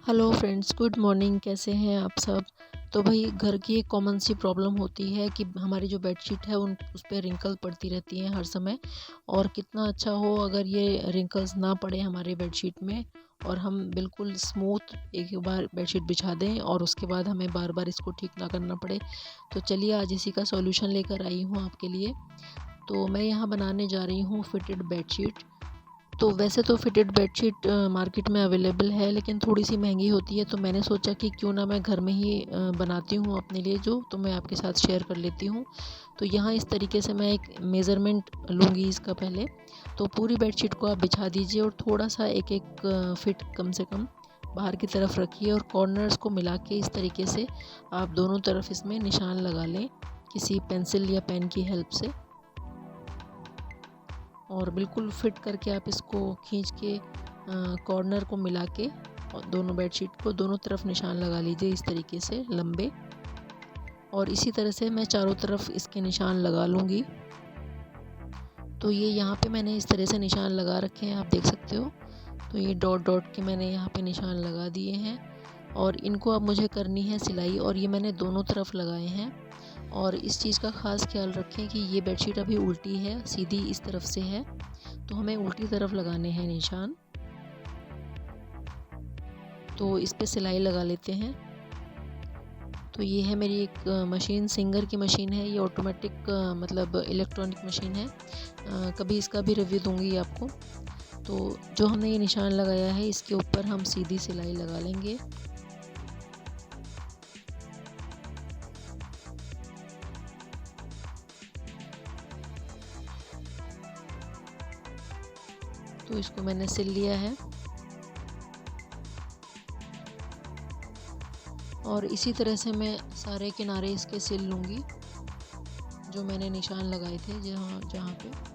Hello friends, good morning. कैसे हैं आप सब। तो भाई घर की एक कॉमन सी प्रॉब्लम होती है कि हमारी जो बेडशीट है उन उस पर रिंकल पड़ती रहती हैं हर समय। और कितना अच्छा हो अगर ये रिंकल्स ना पड़े हमारे बेडशीट में और हम बिल्कुल स्मूथ एक बार बेडशीट बिछा दें और उसके बाद हमें बार बार इसको ठीक ना करना पड़े। तो चलिए आज इसी का सॉल्यूशन लेकर आई हूँ आपके लिए। तो मैं यहाँ बनाने जा रही हूँ फिटेड बेडशीट। तो वैसे तो फिटेड बेडशीट मार्केट में अवेलेबल है, लेकिन थोड़ी सी महंगी होती है। तो मैंने सोचा कि क्यों ना मैं घर में ही बनाती हूँ अपने लिए, जो तो मैं आपके साथ शेयर कर लेती हूँ। तो यहाँ इस तरीके से मैं एक मेज़रमेंट लूँगी इसका पहले। तो पूरी बेडशीट को आप बिछा दीजिए और थोड़ा सा एक एक फिट कम से कम बाहर की तरफ रखिए और कॉर्नर्स को मिला के इस तरीके से आप दोनों तरफ इसमें निशान लगा लें किसी पेंसिल या पेन की हेल्प से। और बिल्कुल फिट करके आप इसको खींच के कॉर्नर को मिला के और दोनों बेडशीट को दोनों तरफ निशान लगा लीजिए इस तरीके से लंबे। और इसी तरह से मैं चारों तरफ इसके निशान लगा लूँगी। तो ये यहाँ पे मैंने इस तरह से निशान लगा रखे हैं, आप देख सकते हो। तो ये डॉट डॉट के मैंने यहाँ पे निशान लगा दिए हैं और इनको अब मुझे करनी है सिलाई। और ये मैंने दोनों तरफ लगाए हैं। और इस चीज़ का ख़ास ख्याल रखें कि ये बेडशीट अभी उल्टी है, सीधी इस तरफ से है, तो हमें उल्टी तरफ लगाने हैं निशान। तो इस पे सिलाई लगा लेते हैं। तो ये है मेरी एक मशीन, सिंगर की मशीन है ये, ऑटोमेटिक मतलब इलेक्ट्रॉनिक मशीन है। कभी इसका भी रिव्यू दूंगी आपको। तो जो हमने ये निशान लगाया है इसके ऊपर हम सीधी सिलाई लगा लेंगे। तो इसको मैंने सिल लिया है और इसी तरह से मैं सारे किनारे इसके सिल लूँगी जो मैंने निशान लगाए थे जहाँ जहाँ पे।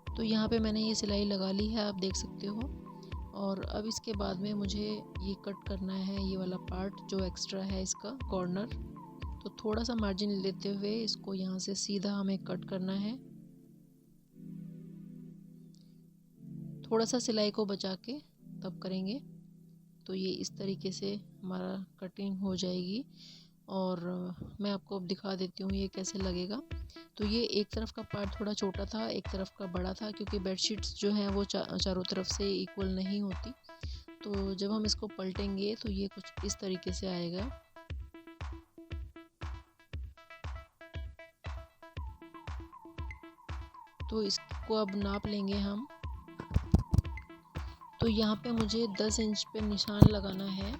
तो यहाँ पे मैंने ये सिलाई लगा ली है, आप देख सकते हो। और अब इसके बाद में मुझे ये कट करना है, ये वाला पार्ट जो एक्स्ट्रा है इसका कॉर्नर। तो थोड़ा सा मार्जिन लेते हुए इसको यहाँ से सीधा हमें कट करना है। थोड़ा सा सिलाई को बचा के तब करेंगे। तो ये इस तरीके से हमारा कटिंग हो जाएगी। और मैं आपको अब दिखा देती हूँ ये कैसे लगेगा। तो ये एक तरफ का पार्ट थोड़ा छोटा था, एक तरफ का बड़ा था, क्योंकि बेडशीट्स जो हैं वो चारों तरफ से इक्वल नहीं होती। तो जब हम इसको पलटेंगे तो ये कुछ इस तरीके से आएगा। तो इसको अब नाप लेंगे हम। तो यहाँ पे मुझे 10 इंच पे निशान लगाना है।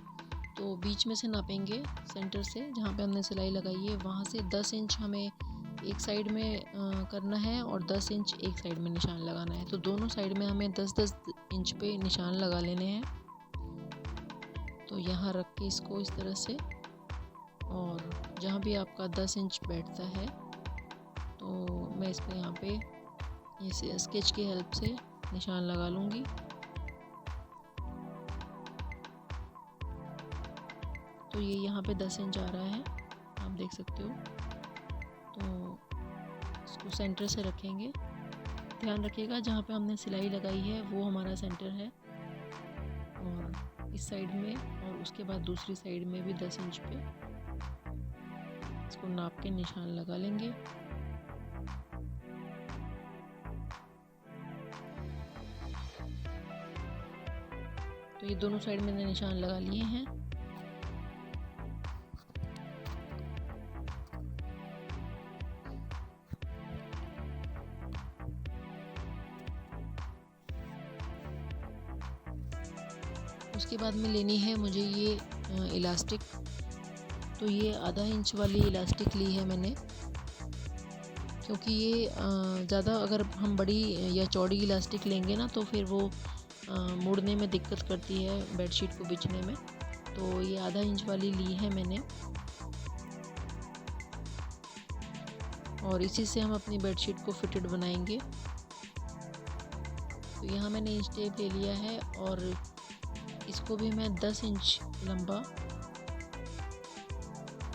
तो बीच में से नापेंगे, सेंटर से जहाँ पे हमने सिलाई लगाई है वहाँ से 10 इंच हमें एक साइड में करना है और 10 इंच एक साइड में निशान लगाना है। तो दोनों साइड में हमें 10-10 इंच पे निशान लगा लेने हैं। तो यहाँ रख के इसको इस तरह से, और जहाँ भी आपका 10 इंच बैठता है तो मैं इसको यहाँ पे ये स्केच की हेल्प से निशान लगा लूँगी। तो ये यहाँ पे 10 इंच आ रहा है, आप देख सकते हो। तो इसको सेंटर से रखेंगे। ध्यान रखिएगा जहाँ पे हमने सिलाई लगाई है वो हमारा सेंटर है। और इस साइड में और उसके बाद दूसरी साइड में भी 10 इंच पे इसको नाप के निशान लगा लेंगे। तो ये दोनों साइड मैंने निशान लगा लिए हैं। उसके बाद में लेनी है मुझे ये इलास्टिक। तो ये आधा इंच वाली इलास्टिक ली है मैंने, क्योंकि ये ज़्यादा अगर हम बड़ी या चौड़ी इलास्टिक लेंगे ना तो फिर वो मोड़ने में दिक्कत करती है बेडशीट को बिछने में। तो ये आधा इंच वाली ली है मैंने। और इसी से हम अपनी बेडशीट को फिटेड बनाएंगे। तो यहाँ मैंने इंच टेप ले लिया है और इसको भी मैं 10 इंच लंबा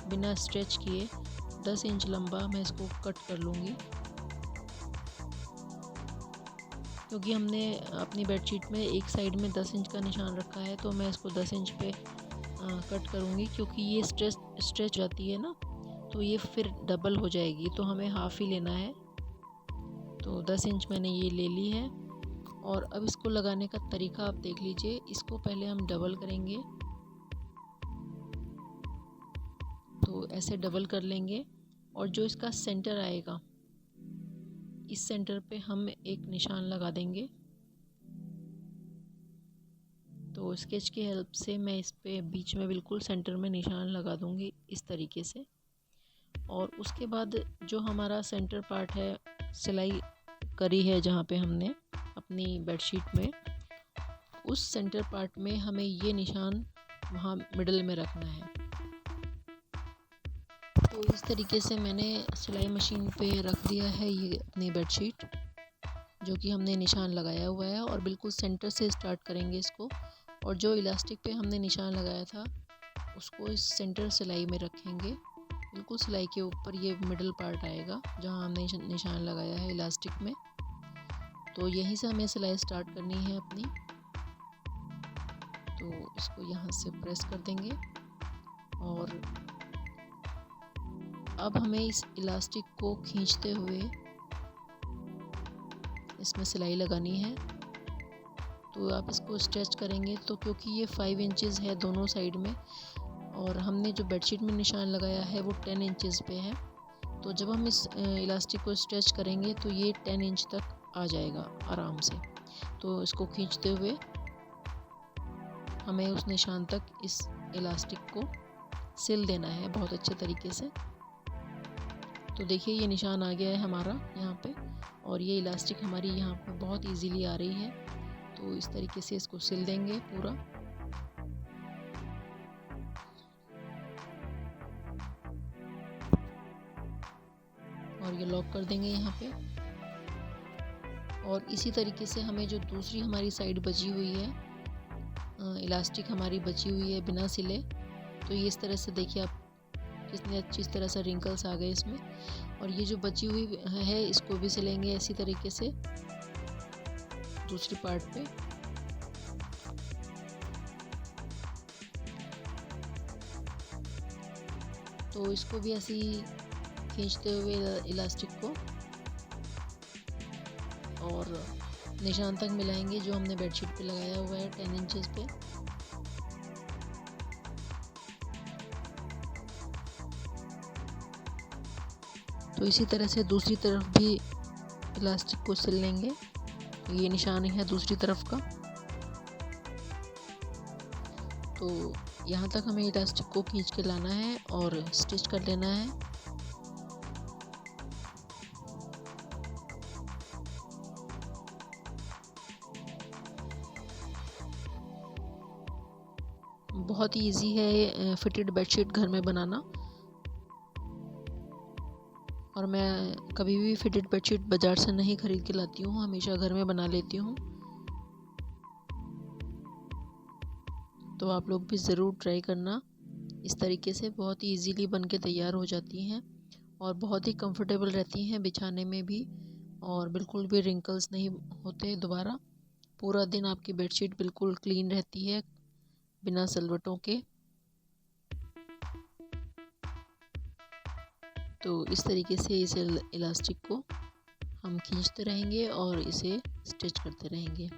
बिना स्ट्रेच किए 10 इंच लंबा मैं इसको कट कर लूँगी, क्योंकि हमने अपनी बेडशीट में एक साइड में 10 इंच का निशान रखा है, तो मैं इसको 10 इंच पे कट करूँगी, क्योंकि ये स्ट्रेच जाती है ना, तो ये फिर डबल हो जाएगी, तो हमें हाफ़ ही लेना है। तो 10 इंच मैंने ये ले ली है। और अब इसको लगाने का तरीका आप देख लीजिए। इसको पहले हम डबल करेंगे, तो ऐसे डबल कर लेंगे और जो इसका सेंटर आएगा इस सेंटर पे हम एक निशान लगा देंगे। तो स्केच की हेल्प से मैं इस पे बीच में बिल्कुल सेंटर में निशान लगा दूंगी इस तरीके से। और उसके बाद जो हमारा सेंटर पार्ट है, सिलाई करी है जहाँ पे हमने अपनी बेडशीट में, उस सेंटर पार्ट में हमें ये निशान वहाँ मिडल में रखना है। तो इस तरीके से मैंने सिलाई मशीन पे रख दिया है ये अपनी बेडशीट, जो कि हमने निशान लगाया हुआ है, और बिल्कुल सेंटर से स्टार्ट करेंगे इसको। और जो इलास्टिक पे हमने निशान लगाया था उसको इस सेंटर सिलाई में रखेंगे। बिल्कुल सिलाई के ऊपर ये मिडल पार्ट आएगा जहाँ हमने निशान लगाया है इलास्टिक में। तो यहीं से हमें सिलाई स्टार्ट करनी है अपनी। तो इसको यहाँ से प्रेस कर देंगे और अब हमें इस इलास्टिक को खींचते हुए इसमें सिलाई लगानी है। तो आप इसको स्ट्रेच करेंगे, तो क्योंकि ये 5 इंचेस है दोनों साइड में, और हमने जो बेडशीट में निशान लगाया है वो 10 इंचेस पे है, तो जब हम इस इलास्टिक को स्ट्रेच करेंगे तो ये 10 इंच तक आ जाएगा आराम से। तो इसको खींचते हुए हमें उस निशान तक इस इलास्टिक को सिल देना है बहुत अच्छे तरीके से। तो देखिए ये निशान आ गया है हमारा यहाँ पे, और ये इलास्टिक हमारी यहाँ पे बहुत इजीली आ रही है। तो इस तरीके से इसको सिल देंगे पूरा। और ये लॉक कर देंगे यहाँ पे। और इसी तरीके से हमें जो दूसरी हमारी साइड बची हुई है, इलास्टिक हमारी बची हुई है बिना सिले, तो ये इस तरह से देखिए आप कितने अच्छी तरह से रिंकल्स आ गए इसमें। और ये जो बची हुई है इसको भी सिलेंगे इसी तरीके से दूसरी पार्ट पे। तो इसको भी ऐसे ही खींचते हुए इलास्टिक को और निशान तक मिलाएंगे जो हमने बेडशीट पे लगाया हुआ है 10 इंचेस पे। तो इसी तरह से दूसरी तरफ भी इलास्टिक को सिल लेंगे। ये निशान है दूसरी तरफ का। तो यहाँ तक हमें इलास्टिक को खींच के लाना है और स्टिच कर लेना है। बहुत ही इजी है फिटेड बेडशीट घर में बनाना। और मैं कभी भी फिटेड बेडशीट बाज़ार से नहीं ख़रीद के लाती हूँ, हमेशा घर में बना लेती हूँ। तो आप लोग भी ज़रूर ट्राई करना। इस तरीके से बहुत ही इजीली बन के तैयार हो जाती हैं और बहुत ही कंफर्टेबल रहती हैं बिछाने में भी, और बिल्कुल भी रिंकल्स नहीं होते दोबारा। पूरा दिन आपकी बेडशीट बिल्कुल क्लीन रहती है बिना सलवटों के। तो इस तरीके से इस इलास्टिक को हम खींचते रहेंगे और इसे स्टिच करते रहेंगे।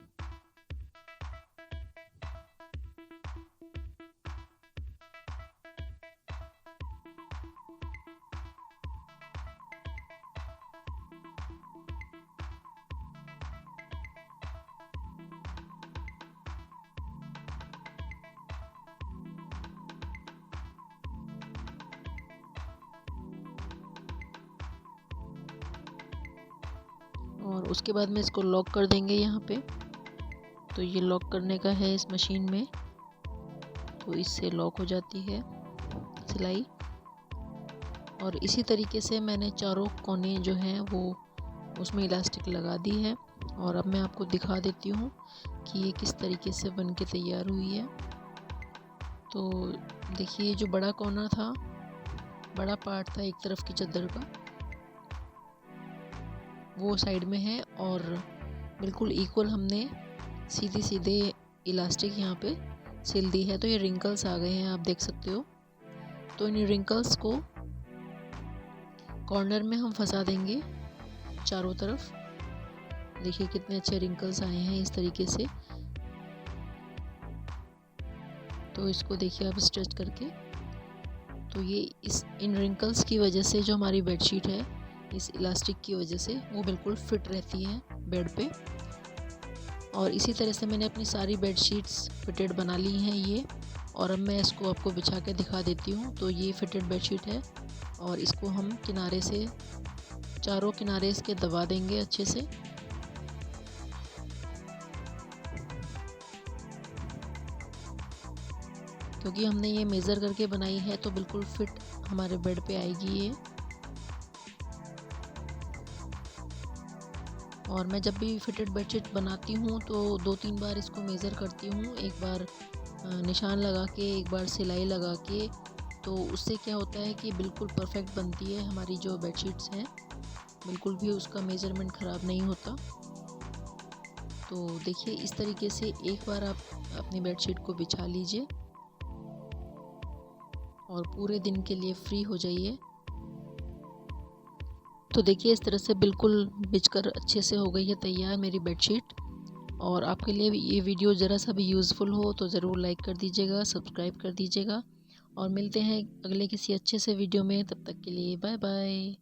और उसके बाद में इसको लॉक कर देंगे यहाँ पे। तो ये लॉक करने का है इस मशीन में, तो इससे लॉक हो जाती है सिलाई। और इसी तरीके से मैंने चारों कोने जो हैं वो उसमें इलास्टिक लगा दी है। और अब मैं आपको दिखा देती हूँ कि ये किस तरीके से बन के तैयार हुई है। तो देखिए, जो बड़ा कोना था, बड़ा पार्ट था एक तरफ की चादर का, वो साइड में है और बिल्कुल इक्वल हमने सीधे सीधे इलास्टिक यहाँ पे सिल दी है। तो ये रिंकल्स आ गए हैं, आप देख सकते हो। तो इन रिंकल्स को कॉर्नर में हम फंसा देंगे चारों तरफ। देखिए कितने अच्छे रिंकल्स आए हैं इस तरीके से। तो इसको देखिए आप स्ट्रेच करके, तो ये इन रिंकल्स की वजह से जो हमारी बेडशीट है, इस इलास्टिक की वजह से वो बिल्कुल फिट रहती है बेड पे। और इसी तरह से मैंने अपनी सारी बेडशीट्स फिटेड बना ली हैं ये। और अब मैं इसको आपको बिछा के दिखा देती हूँ। तो ये फिटेड बेडशीट है और इसको हम किनारे से, चारों किनारे इसके दबा देंगे अच्छे से। क्योंकि हमने ये मेज़र करके बनाई है तो बिल्कुल फिट हमारे बेड पे आएगी ये। और मैं जब भी फिटेड बेडशीट बनाती हूँ तो 2-3 बार इसको मेज़र करती हूँ। एक बार निशान लगा के, एक बार सिलाई लगा के। तो उससे क्या होता है कि बिल्कुल परफेक्ट बनती है हमारी जो बेडशीट्स हैं, बिल्कुल भी उसका मेज़रमेंट ख़राब नहीं होता। तो देखिए इस तरीके से एक बार आप अपनी बेडशीट को बिछा लीजिए और पूरे दिन के लिए फ्री हो जाइए। तो देखिए इस तरह से बिल्कुल बिछकर अच्छे से हो गई है तैयार मेरी बेडशीट। और आपके लिए ये वीडियो ज़रा सा भी यूज़फुल हो तो ज़रूर लाइक कर दीजिएगा, सब्सक्राइब कर दीजिएगा। और मिलते हैं अगले किसी अच्छे से वीडियो में, तब तक के लिए बाय बाय।